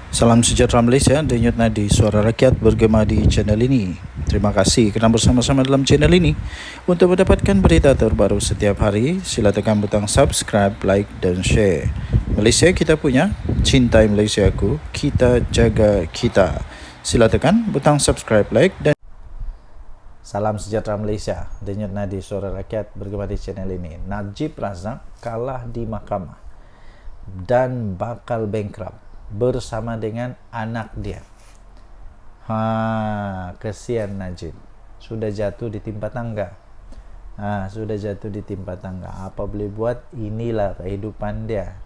Salam sejahtera Malaysia, denyut nadi suara rakyat bergema di channel ini. Terima kasih kerana bersama-sama dalam channel ini. Untuk mendapatkan berita terbaru setiap hari, sila tekan butang subscribe, like dan share. Malaysia kita punya, cintai Malaysia aku, kita jaga kita. Sila tekan butang subscribe, like dan Salam sejahtera Malaysia, denyut nadi suara rakyat bergema di channel ini. Najib Razak kalah di mahkamah dan bakal bankrupt bersama dengan anak dia. Kesian Najib. Sudah jatuh di timpa tangga. Sudah jatuh di timpa tangga. Apa boleh buat, inilah kehidupan dia.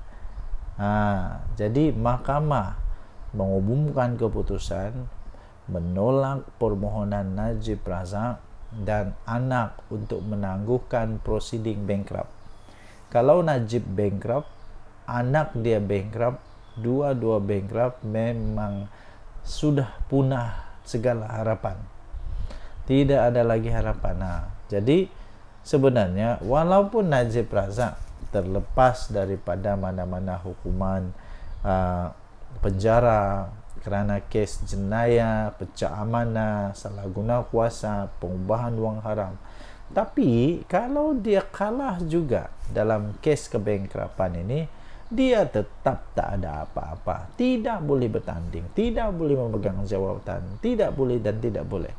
Jadi mahkamah mengumumkan keputusan menolak permohonan Najib Razak dan anak untuk menangguhkan prosiding bankrupt. Kalau Najib bankrupt, anak dia bankrupt, dua-dua bankrupt, memang sudah punah segala harapan. Tidak ada lagi harapan. Jadi sebenarnya walaupun Najib Razak terlepas daripada mana-mana hukuman penjara kerana kes jenayah, pecah amanah, salah guna kuasa, pengubahan wang haram, tapi kalau dia kalah juga dalam kes kebankrupan ini, dia tetap tak ada apa-apa, tidak boleh bertanding, tidak boleh memegang jawatan, tidak boleh dan tidak boleh.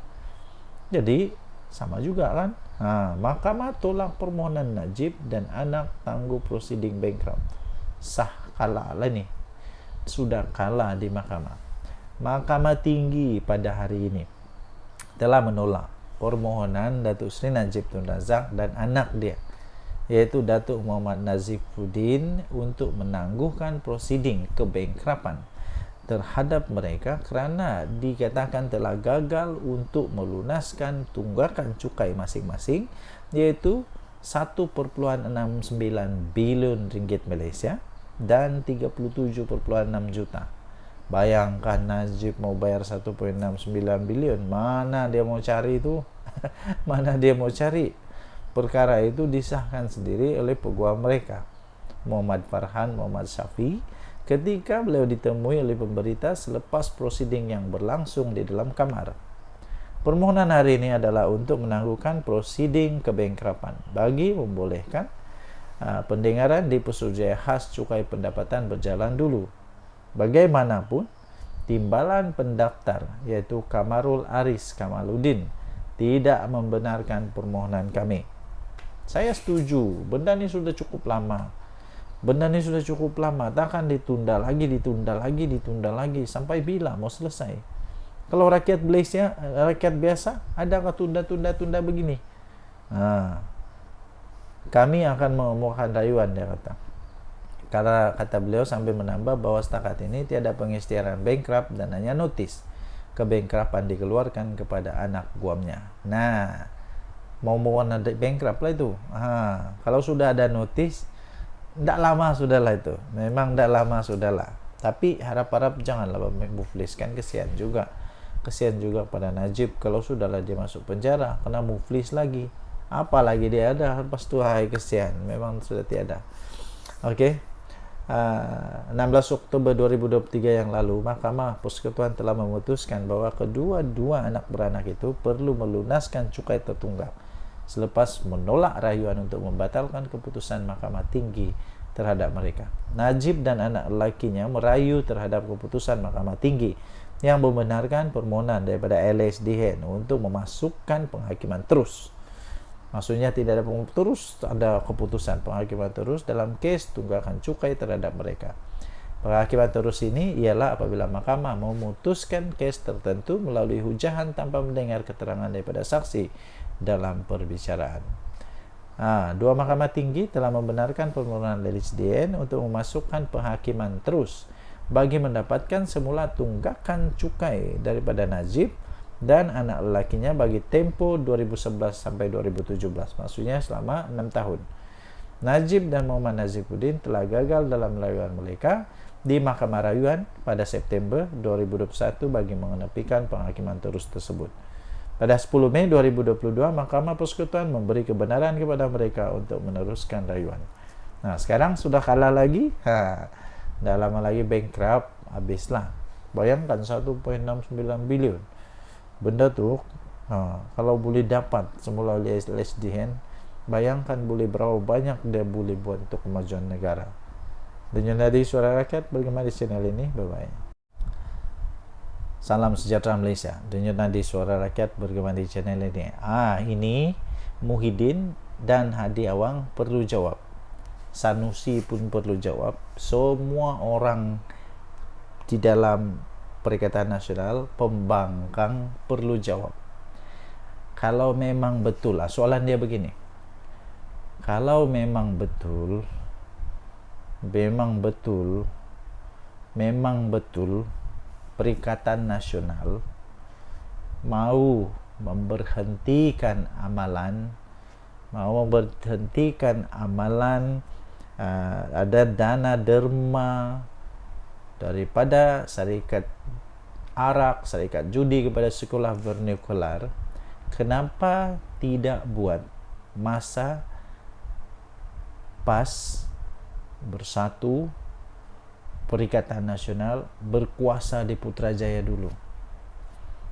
Jadi sama juga kan. Mahkamah tolak permohonan Najib dan anak tangguh prosiding bankrupt. Sah, kalah lah ni. Sudah kalah di mahkamah. Mahkamah Tinggi pada hari ini telah menolak permohonan Datuk Seri Najib Tun Razak dan anak dia, iaitu Datuk Muhammad Nazifuddin, untuk menangguhkan prosiding kebankrupan terhadap mereka kerana dikatakan telah gagal untuk melunaskan tunggakan cukai masing-masing, iaitu 1.69 bilion ringgit Malaysia dan 37.6 juta. Bayangkan Najib mau bayar 1.69 bilion, mana dia mau cari itu? Mana dia mau cari? Perkara itu disahkan sendiri oleh peguam mereka, Muhammad Farhan Muhammad Syafi, ketika beliau ditemui oleh pemberita selepas prosiding yang berlangsung di dalam kamar. Permohonan hari ini adalah untuk menangguhkan prosiding kebankrupan bagi membolehkan pendengaran di Pesuruhjaya Khas Cukai Pendapatan berjalan dulu. Bagaimanapun, timbalan pendaftar iaitu Kamarul Aris Kamaluddin tidak membenarkan permohonan kami. Saya setuju, benda ni sudah cukup lama. Takkan ditunda lagi. Sampai bila mau selesai? Kalau rakyat Malaysia, rakyat biasa, adakah tunda begini? Kami akan mengemukakan rayuan, dia kata. Karena kata beliau sambil menambah bahawa setakat ini tiada pengisytiharan bankrupt dan hanya notis kebankrupan dikeluarkan kepada anak guamnya. Mau bankrupt lah itu. Kalau sudah ada notis, tidak lama sudahlah itu. Memang tidak lama sudahlah. Tapi harap-harap janganlah mufliskan. Kesian juga pada Najib kalau sudahlah dia masuk penjara, kena muflis lagi. Apalagi dia ada lepas tu, kesian. Memang sudah tiada. Okey. 16 Oktober 2023 yang lalu, Mahkamah Persekutuan telah memutuskan bahawa kedua-dua anak beranak itu perlu melunaskan cukai tertunggak selepas menolak rayuan untuk membatalkan keputusan Mahkamah Tinggi terhadap mereka. Najib dan anak lelakinya merayu terhadap keputusan Mahkamah Tinggi yang membenarkan permohonan daripada LSDN untuk memasukkan penghakiman terus. Maksudnya tidak ada terus, ada keputusan penghakiman terus dalam kes tunggakan cukai terhadap mereka. Penghakiman terus ini ialah apabila mahkamah memutuskan kes tertentu melalui hujahan tanpa mendengar keterangan daripada saksi dalam perbicaraan. Dua mahkamah tinggi telah membenarkan permohonan LSDN untuk memasukkan penghakiman terus bagi mendapatkan semula tunggakan cukai daripada Najib dan anak lelakinya bagi tempoh 2011 sampai 2017, maksudnya selama 6 tahun. Najib dan Muhammad Nazifuddin telah gagal dalam rayuan mereka di Mahkamah Rayuan pada September 2021 bagi mengenepikan penghakiman terus tersebut. Pada 10 Mei 2022, Mahkamah Persekutuan memberi kebenaran kepada mereka untuk meneruskan rayuan. Sekarang sudah kalah lagi, dah lama lagi bankrupt, habislah. Bayangkan 1,69 bilion. Benda tuh kalau boleh dapat semula oleh LSDN, bayangkan boleh berapa banyak dia boleh buat untuk kemajuan negara. Dan dari Suara Rakyat bergema di channel ini. Bye bye. Salam sejahtera Malaysia. Denyut nadi Suara Rakyat bergema di channel ini. Ini Muhyiddin dan Hadi Awang perlu jawab. Sanusi pun perlu jawab. Semua orang di dalam Perikatan Nasional, pembangkang perlu jawab. Kalau memang betul, soalan dia begini. Kalau memang betul Perikatan Nasional mau memberhentikan amalan ada dana derma daripada syarikat arak, syarikat judi kepada sekolah vernikular, kenapa tidak buat masa PAS bersatu Perikatan Nasional berkuasa di Putrajaya dulu?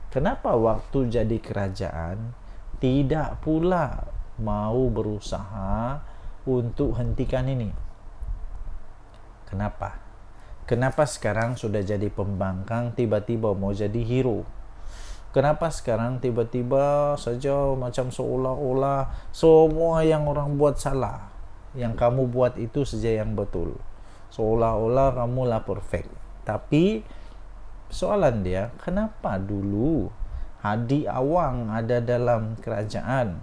Kenapa waktu jadi kerajaan tidak pula mau berusaha untuk hentikan ini? Kenapa sekarang sudah jadi pembangkang tiba-tiba mau jadi hero? Kenapa sekarang tiba-tiba saja macam seolah-olah semua yang orang buat salah, yang kamu buat itu saja yang betul, seolah-olah kamulah perfect? Tapi soalan dia, kenapa dulu Hadi Awang ada dalam kerajaan?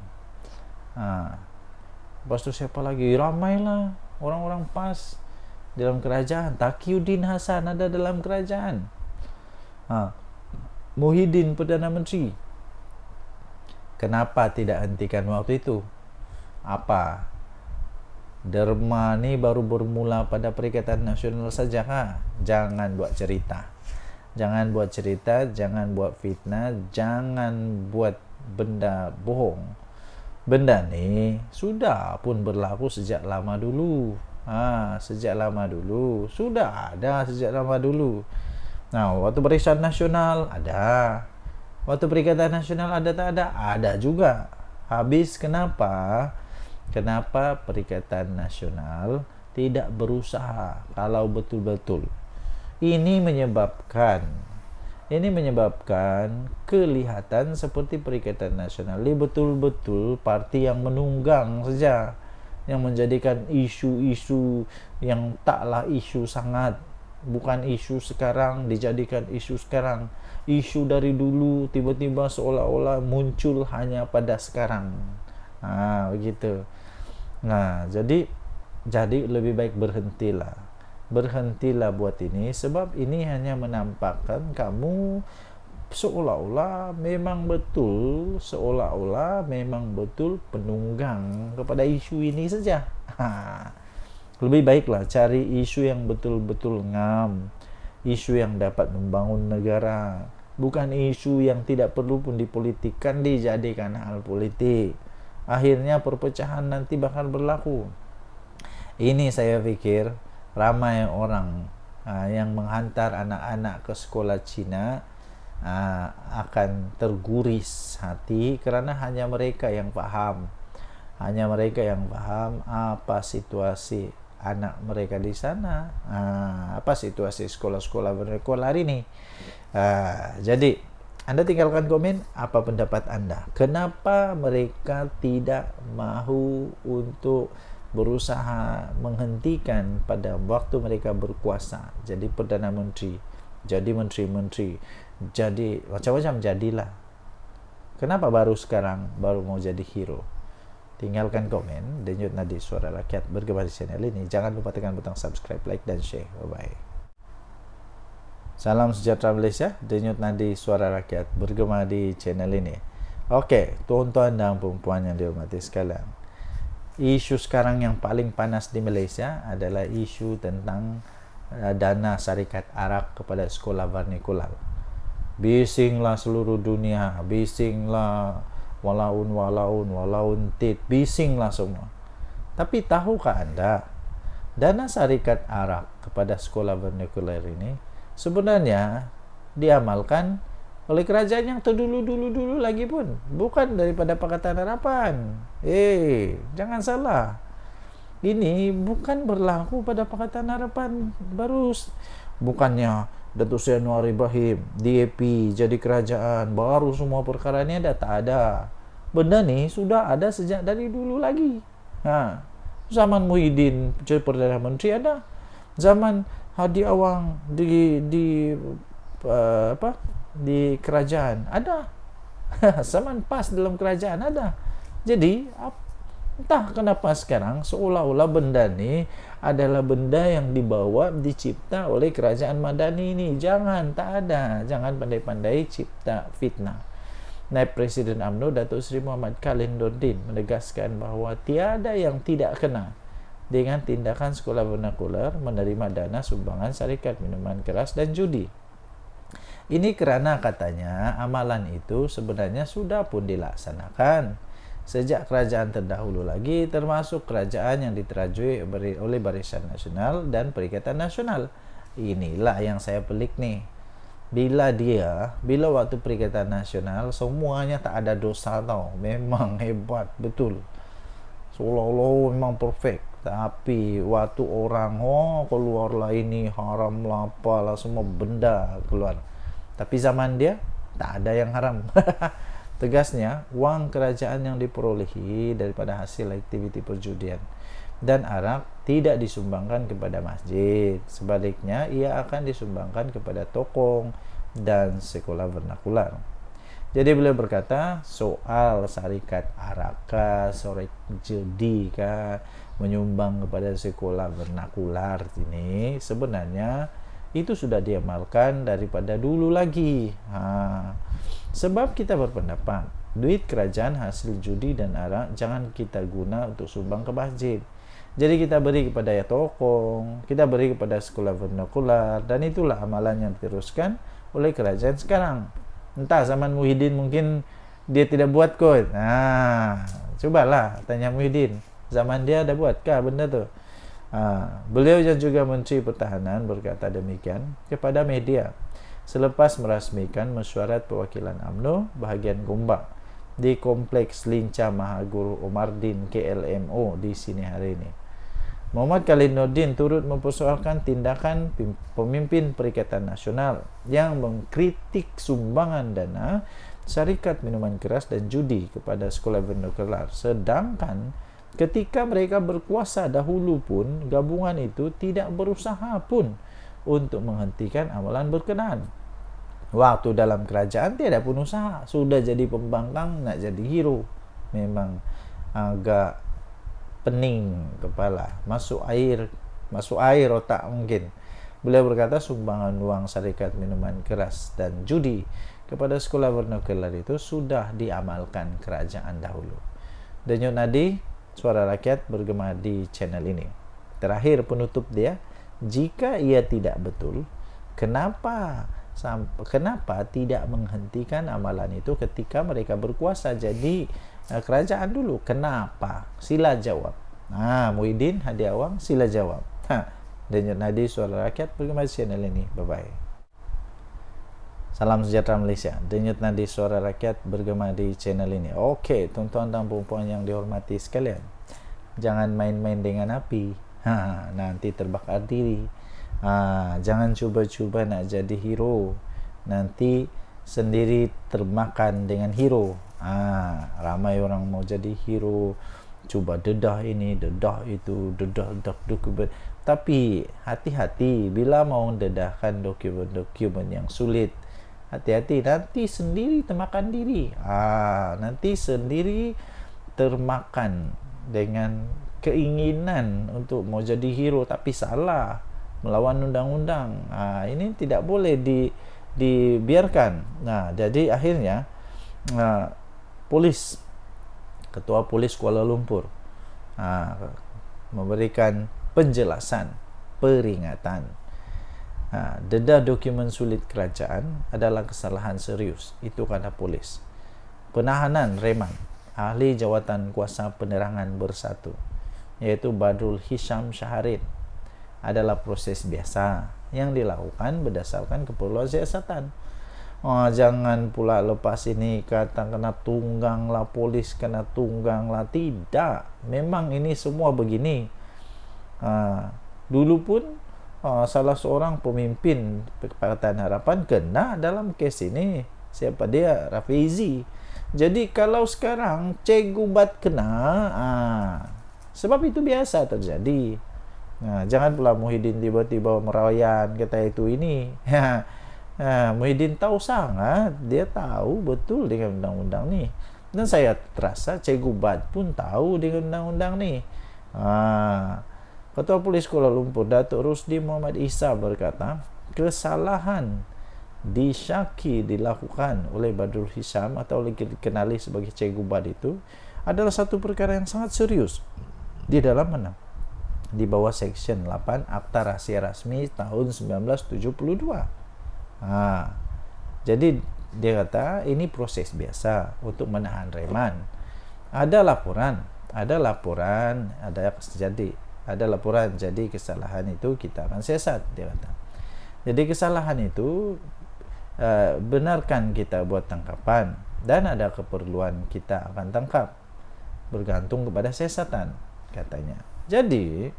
Lepas tu siapa lagi? Ramailah orang-orang PAS dalam kerajaan. Taqiyuddin Hasan ada dalam kerajaan. Muhyiddin Perdana Menteri. Kenapa tidak hentikan waktu itu? Apa? Derma ni baru bermula pada Perikatan Nasional saja kah? Jangan buat cerita, jangan buat fitnah, jangan buat benda bohong. Benda ni sudah pun berlaku sejak lama dulu. Sudah ada sejak lama dulu. Nah, waktu Barisan Nasional ada, waktu Perikatan Nasional ada tak ada? Ada juga. Habis kenapa Perikatan Nasional tidak berusaha kalau betul-betul? Ini menyebabkan kelihatan seperti Perikatan Nasional ini betul-betul parti yang menunggang saja, yang menjadikan isu-isu yang taklah isu sangat, bukan isu sekarang dijadikan isu sekarang. Isu dari dulu tiba-tiba seolah-olah muncul hanya pada sekarang. Begitu. Nah, jadi lebih baik berhentilah buat ini, sebab ini hanya menampakkan kamu seolah-olah memang betul penunggang kepada isu ini saja. Lebih baiklah cari isu yang betul-betul ngam, isu yang dapat membangun negara, bukan isu yang tidak perlu pun dipolitikkan, dijadikan hal politik. Akhirnya perpecahan nanti bakal berlaku. Ini saya pikir ramai orang yang menghantar anak-anak ke sekolah Cina akan terguris hati, kerana hanya mereka yang faham apa situasi anak mereka di sana, apa situasi sekolah-sekolah vernikular ini. Jadi Anda tinggalkan komen apa pendapat Anda. Kenapa mereka tidak mahu untuk berusaha menghentikan pada waktu mereka berkuasa, jadi Perdana Menteri, jadi Menteri-Menteri, jadi macam-macam jadilah. Kenapa baru sekarang baru mau jadi hero? Tinggalkan komen. Denyut nadi Suara Rakyat bergema di channel ini. Jangan lupa tekan butang subscribe, like dan share. Bye bye. Salam sejahtera Malaysia. Denyut nadi Suara Rakyat bergema di channel ini. Okey, tuan-tuan dan puan-puan yang dihormati sekalian, isu sekarang yang paling panas di Malaysia adalah isu tentang dana syarikat arak kepada sekolah vernikular. Bisinglah seluruh dunia, bisinglah walaun tit, bisinglah semua. Tapi tahukah Anda, dana syarikat arak kepada sekolah vernikular ini sebenarnya diamalkan oleh kerajaan yang terdulu-dulu lagi pun, bukan daripada Pakatan Harapan. Jangan salah. Ini bukan berlaku pada Pakatan Harapan baru. Bukannya Datuk Seri Anwar Ibrahim DAP jadi kerajaan baru semua perkara ini ada, tak ada. Benda ni sudah ada sejak dari dulu lagi. Zaman Muhyiddin jadi Perdana Menteri ada. Zaman Hadi Awang di kerajaan ada. Zaman PAS dalam kerajaan ada. Jadi entah kenapa sekarang seolah-olah benda ni adalah benda yang dibawa dicipta oleh kerajaan Madani ini. Jangan, tak ada. Jangan pandai-pandai cipta fitnah. Naib Presiden UMNO Datuk Seri Muhammad Khalil Nordin menegaskan bahawa tiada yang tidak kena dengan tindakan sekolah vernakular menerima dana sumbangan syarikat minuman keras dan judi. Ini kerana katanya amalan itu sebenarnya sudah pun dilaksanakan sejak kerajaan terdahulu lagi, termasuk kerajaan yang diterajui oleh Barisan Nasional dan Perikatan Nasional. Inilah yang saya pelik nih. Bila waktu Perikatan Nasional semuanya tak ada dosa tau. Memang hebat betul. Seolah-olah memang perfect. Tapi waktu orang keluarlah ini haram lah apalah, semua benda keluar. Tapi zaman dia tak ada yang haram. Tegasnya, wang kerajaan yang diperolehi daripada hasil aktiviti perjudian dan arak tidak disumbangkan kepada masjid. Sebaliknya, ia akan disumbangkan kepada tokong dan sekolah vernakular. Jadi beliau berkata, soal syarikat arak, syarikat judi, menyumbang kepada sekolah vernakular ini sebenarnya itu sudah diamalkan daripada dulu lagi. Sebab kita berpendapat duit kerajaan hasil judi dan arak jangan kita guna untuk sumbang ke masjid. Jadi kita beri kepada tokong, kita beri kepada sekolah vernakular, dan itulah amalan yang diteruskan oleh kerajaan sekarang. Entah zaman Muhyiddin mungkin dia tidak buat kot. Cobalah tanya Muhyiddin, zaman dia ada buatkah benda tu? Beliau yang juga Menteri Pertahanan berkata demikian kepada media selepas merasmikan mesyuarat perwakilan UMNO bahagian Gombak di Kompleks Lincah Mahaguru Omardin KLMO di sini hari ini. Muhammad Khalil Nordin turut mempersoalkan tindakan pemimpin Perikatan Nasional yang mengkritik sumbangan dana syarikat minuman keras dan judi kepada sekolah vernakular, sedangkan ketika mereka berkuasa dahulu pun gabungan itu tidak berusaha pun untuk menghentikan amalan berkenaan. Waktu dalam kerajaan tiada pun usaha, sudah jadi pembangkang nak jadi hero. Memang agak pening kepala, masuk air otak mungkin. Beliau berkata sumbangan wang syarikat minuman keras dan judi kepada sekolah vernakular itu sudah diamalkan kerajaan dahulu. Denyut nadi suara rakyat bergema di channel ini. Terakhir penutup dia, jika ia tidak betul, kenapa tidak menghentikan amalan itu ketika mereka berkuasa jadi kerajaan dulu? Kenapa? Sila jawab. Muhyiddin, Hadi Awang, sila jawab. Denyut nadi suara rakyat bergema di channel ini. Bye bye. Salam sejahtera Malaysia. Denyut nadi suara rakyat bergema di channel ini. Okey, tuan-tuan dan puan-puan yang dihormati sekalian, jangan main-main dengan api. Nanti terbakar diri. Jangan cuba-cuba nak jadi hero, nanti sendiri termakan dengan hero. Ramai orang mau jadi hero, cuba dedah ini, dedah itu, dedah dokumen. Tapi hati-hati bila mau dedahkan dokumen yang sulit. Hati-hati, nanti sendiri termakan diri. Nanti sendiri termakan dengan keinginan untuk mau jadi hero, tapi salah, melawan undang-undang. Ini tidak boleh dibiarkan. Jadi akhirnya Ketua Polis Kuala Lumpur memberikan penjelasan, peringatan. Dedah dokumen sulit kerajaan adalah kesalahan serius. Itu kata polis. Penahanan reman ahli jawatan kuasa penerangan bersatu, iaitu Badrul Hisham Syaharin, adalah proses biasa yang dilakukan berdasarkan keperluan siasatan. Jangan pula lepas ini kata kena tunggang lah, polis kena tunggang lah. Tidak, memang ini semua begini. Dulu pun salah seorang pemimpin Pakatan Harapan kena dalam kes ini. Siapa dia? Rafizi. Jadi kalau sekarang Cikgu Bat kena, sebab itu biasa terjadi. Jangan pula Muhyiddin tiba-tiba merayan kata itu ini. Muhyiddin tahu sangat, dia tahu betul dengan undang-undang ni. Dan saya terasa Cikgu Bat pun tahu dengan undang-undang ni. Ketua Polis Kuala Lumpur Datuk Rusdi Muhammad Isa berkata, kesalahan disyaki dilakukan oleh Badrul Hisham atau dikenali sebagai Cikgu Bat itu adalah satu perkara yang sangat serius di dalam mana? Di bawah Seksyen 8 Akta Rahsia Rasmi tahun 1972. Jadi dia kata ini proses biasa untuk menahan reman. Ada laporan, jadi kesalahan itu kita akan siasat, dia kata. Jadi kesalahan itu benarkan kita buat tangkapan dan ada keperluan kita akan tangkap, bergantung kepada siasatan, katanya. Jadi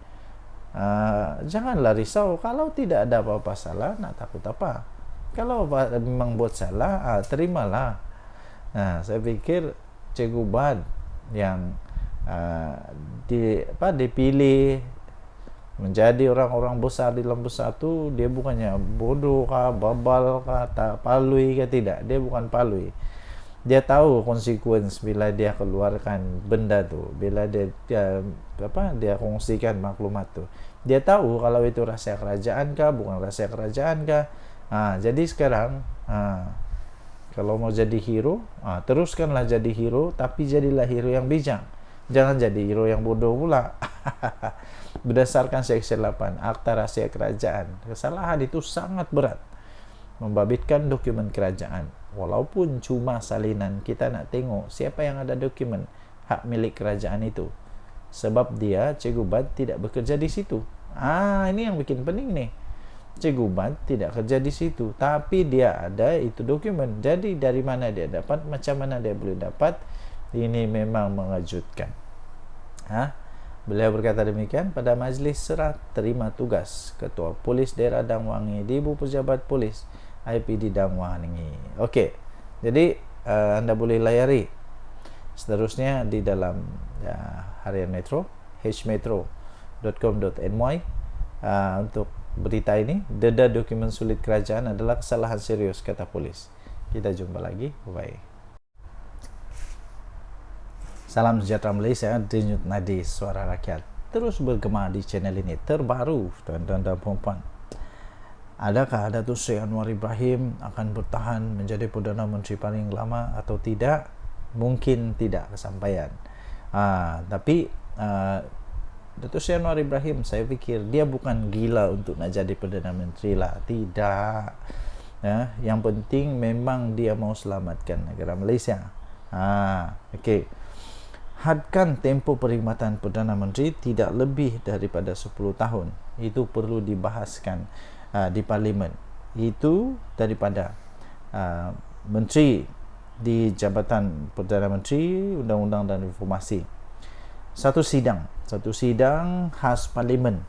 janganlah risau kalau tidak ada apa-apa salah, nak takut apa? Kalau memang buat salah, terimalah. Saya pikir Cikgu Bat yang dipilih menjadi orang-orang besar di dalam Bersatu, dia bukannya bodoh kah, babal kah, tak palui kah, tidak. Dia bukan palui. Dia tahu konsekuensi bila dia keluarkan benda tu, bila dia kongsikan maklumat tu. Dia tahu kalau itu rahsia kerajaan kah, bukan rahsia kerajaan kah. Jadi sekarang kalau mau jadi hero, teruskanlah jadi hero, tapi jadilah hero yang bijak. Jangan jadi hero yang bodoh pula. Berdasarkan Seksyen 8 Akta Rahsia Kerajaan, kesalahan itu sangat berat. Membabitkan dokumen kerajaan, walaupun cuma salinan, kita nak tengok siapa yang ada dokumen hak milik kerajaan itu. Sebab dia, Cikgu Bat, tidak bekerja di situ. Ini yang bikin pening nih. Cikgu Bat tidak kerja di situ, tapi dia ada itu dokumen. Jadi dari mana dia dapat, macam mana dia boleh dapat? Ini memang mengejutkan. Beliau berkata demikian pada majlis serah terima tugas Ketua Polis Daerah Dang Wangi di Ibu Pejabat Polis IPD Dang Wangi. Okey, jadi anda boleh layari seterusnya di dalam Harian Metro, hmetro.com.my untuk berita ini. Deda dokumen sulit kerajaan adalah kesalahan serius, kata polis. Kita jumpa lagi. Bye. Salam sejahtera Malaysia, Denyut Nadi Suara Rakyat terus bergema di channel ini terbaru, tuan-tuan dan puan-puan. Adakah Datuk Seri Anwar Ibrahim akan bertahan menjadi Perdana Menteri paling lama atau tidak? Mungkin tidak kesampaian. Tapi Datuk Seri Anwar Ibrahim, saya fikir dia bukan gila untuk nak jadi Perdana Menteri lah. Tidak. Yang penting memang dia mau selamatkan negara Malaysia. Okey. Hadkan tempoh perkhidmatan Perdana Menteri tidak lebih daripada 10 tahun. Itu perlu dibahaskan di Parlimen. Itu daripada Menteri di Jabatan Perdana Menteri, Undang-Undang dan Informasi. Satu sidang khas Parlimen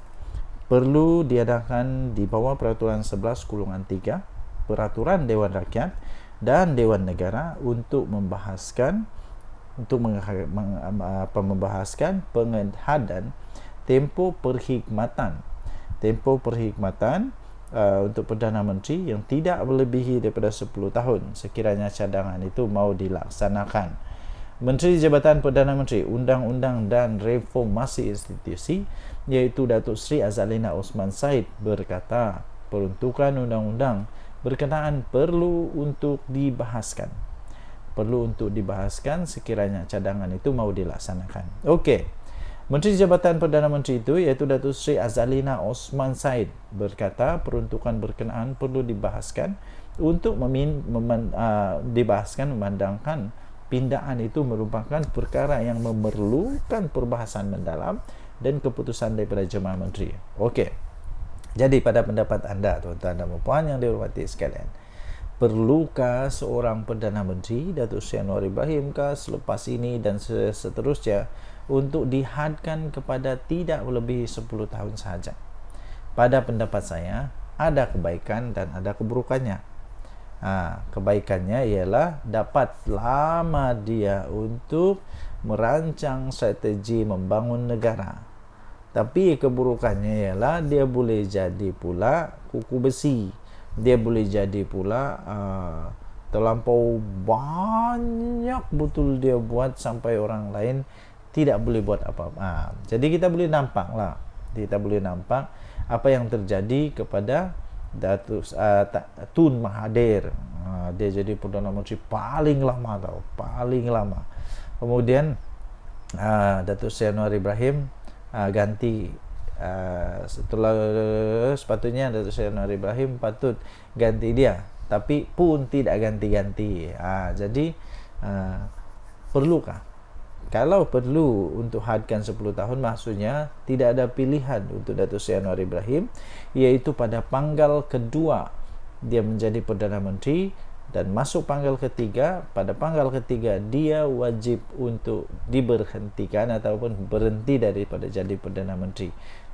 perlu diadakan di bawah Peraturan 11/3 Peraturan Dewan Rakyat dan Dewan Negara untuk membahaskan pengehadan tempoh perkhidmatan untuk Perdana Menteri yang tidak melebihi daripada 10 tahun sekiranya cadangan itu mau dilaksanakan. Menteri Jabatan Perdana Menteri, Undang-Undang dan Reformasi Institusi, iaitu Datuk Seri Azalina Osman Said berkata, peruntukan undang-undang berkenaan perlu untuk dibahaskan sekiranya cadangan itu mau dilaksanakan. Okey. Menteri Jabatan Perdana Menteri itu iaitu Datuk Seri Azalina Osman Said berkata peruntukan berkenaan perlu dibahaskan untuk memandangkan pindaan itu merupakan perkara yang memerlukan perbahasan mendalam dan keputusan daripada Jemaah Menteri. Okey. Jadi pada pendapat Anda, tuan-tuan dan puan yang dihormati sekalian, perlukah seorang Perdana Menteri, Datuk Seri Anwar Ibrahim kah selepas ini dan seterusnya untuk dihadkan kepada tidak melebihi 10 tahun sahaja? Pada pendapat saya, ada kebaikan dan ada keburukannya. Kebaikannya ialah dapat lama dia untuk merancang strategi membangun negara. Tapi keburukannya ialah dia boleh jadi pula kuku besi. Dia boleh jadi pula terlampau banyak betul dia buat sampai orang lain tidak boleh buat apa-apa. Jadi kita boleh nampak lah. Kita boleh nampak apa yang terjadi kepada Datuk Tun Mahathir. Dia jadi Perdana Menteri paling lama tau. Paling lama. Kemudian Datuk Seri Anwar Ibrahim ganti setelah sepatutnya Datuk Seri Anwar Ibrahim patut ganti dia, tapi pun tidak ganti-ganti. Jadi perlukah? Kalau perlu untuk hadkan 10 tahun, maksudnya tidak ada pilihan untuk Datuk Seri Anwar Ibrahim, iaitu pada panggal kedua dia menjadi Perdana Menteri dan masuk panggal ketiga. Pada panggal ketiga dia wajib untuk diberhentikan ataupun berhenti daripada jadi Perdana Menteri.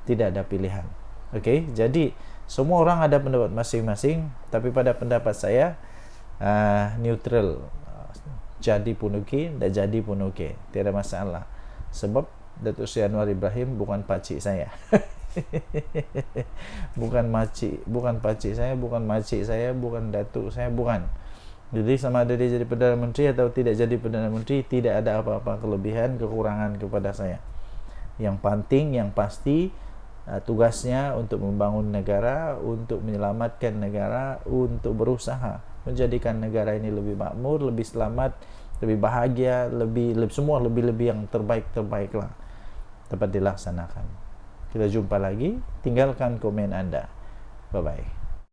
Tidak ada pilihan. Okey, jadi semua orang ada pendapat masing-masing, tapi pada pendapat saya neutral. Jadi pun okey, tak jadi pun okey, tiada masalah. Sebab Datuk Seri Anwar Ibrahim bukan pakcik saya. bukan pakcik saya, bukan makcik saya, bukan datuk saya, bukan. Jadi sama ada dia jadi Perdana Menteri atau tidak jadi Perdana Menteri, tidak ada apa-apa kelebihan kekurangan kepada saya. Yang penting, yang pasti, tugasnya untuk membangun negara, untuk menyelamatkan negara, untuk berusaha menjadikan negara ini lebih makmur, lebih selamat, lebih bahagia, lebih semua lebih yang terbaik lah dapat dilaksanakan. Kita jumpa lagi. Tinggalkan komen Anda. Bye bye.